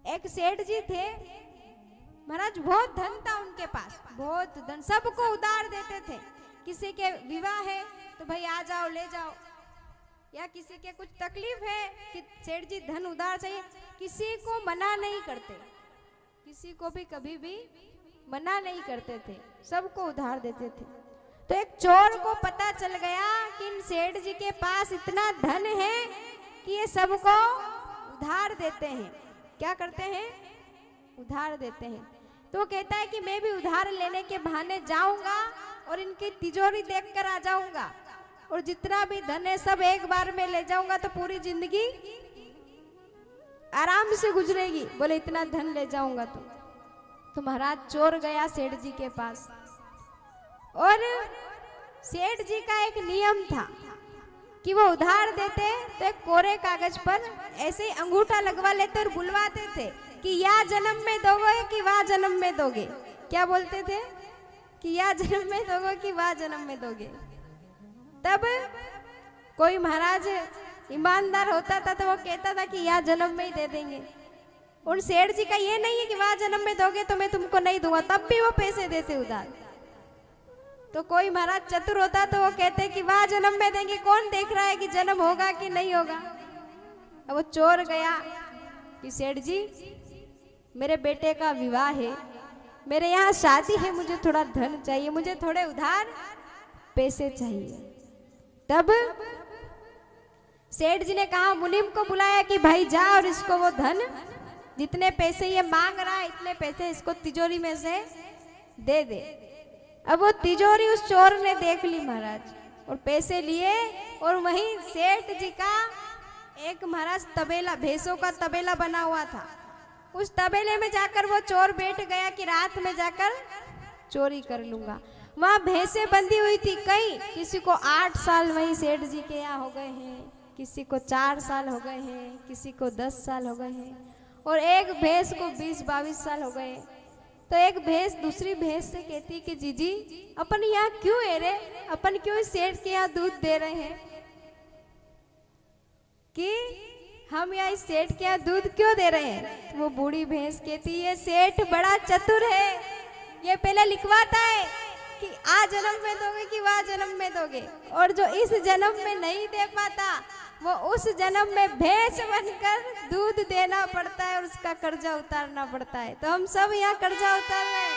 एक सेठ जी थे महाराज, बहुत धन था उनके पास, बहुत धन, सबको उधार देते थे। किसी के विवाह है तो भाई आ जाओ ले जाओ, या किसी के कुछ तकलीफ है कि सेठ जी धन उधार चाहिए, किसी को मना नहीं करते, किसी को भी कभी भी मना नहीं करते थे, सबको उधार देते थे। तो एक चोर को पता चल गया कि इन सेठ जी के पास इतना धन है कि ये सबको उधार देते हैं। क्या करते हैं? उधार देते हैं। तो वो कहता है कि मैं भी उधार लेने के बहाने जाऊंगा और इनकी तिजोरी देखकर आ जाऊंगा, और जितना भी धन है सब एक बार में ले जाऊंगा, तो पूरी जिंदगी आराम से गुजरेगी। बोले इतना धन ले जाऊंगा तो महाराज चोर गया सेठ जी के पास, और सेठ जी का एक नियम था कि वो उधार देते तो एक कोरे कागज पर ऐसे ही अंगूठा लगवा लेते और बुलवाते थे कि या जन्म में दोगे कि वाह जन्म में दोगे। क्या बोलते थे? कि या जन्म में दोगे कि वाह जन्म में दोगे। तब कोई महाराज ईमानदार होता था तो वो कहता था कि या जन्म में ही दे देंगे। उन सेठ जी का ये नहीं है कि वाह जन्म में दोगे तो मैं तुमको नहीं दूंगा, तब भी वो पैसे देते उधार। तो कोई महाराज चतुर होता तो वो कहते कि वाह जन्म में देंगे, कौन देख रहा है कि जन्म होगा कि नहीं होगा। अब वो चोर गया कि सेठ जी मेरे बेटे का विवाह है, मेरे यहाँ शादी है, मुझे थोड़ा धन चाहिए, मुझे थोड़े उधार पैसे चाहिए। तब सेठ जी ने कहा, मुनीम को बुलाया कि भाई जा और इसको वो धन, जितने पैसे ये मांग रहा है इतने पैसे इसको तिजोरी में से दे दे। अब वो तिजोरी उस चोर ने देख ली महाराज, और पैसे लिए, और वहीं सेठ जी का एक महाराज तबेला, भैंसों का तबेला बना हुआ था, उस तबेले में जाकर वो चोर बैठ गया कि रात में जाकर चोरी कर लूंगा। वहां भैंसें बंधी हुई थी कई, किसी को 8 साल वहीं सेठ जी के यहाँ हो गए हैं, किसी को 4 साल हो गए हैं, किसी को 10 साल हो गए हैं, और एक भैंस को 20-22 साल हो गए। तो एक भैंस दूसरी भैंस से कहती कि जीजी अपन यहाँ क्यों है रे, अपन क्यों सेठ के यहाँ दूध दे रहे हैं, कि हम यहाँ इस सेठ के यहाँ दूध क्यों दे रहे हैं। तो वो बूढ़ी भैंस कहती ये सेठ बड़ा चतुर है, ये पहले लिखवाता है कि आ जन्म में दोगे कि वाह जन्म में दोगे, और जो इस जन्म में नहीं दे पाता वो उस जन्म में भैंस बनकर दूध देना पड़ता है और उसका कर्जा उतारना पड़ता है। तो हम सब यहाँ कर्जा उतार रहे हैं।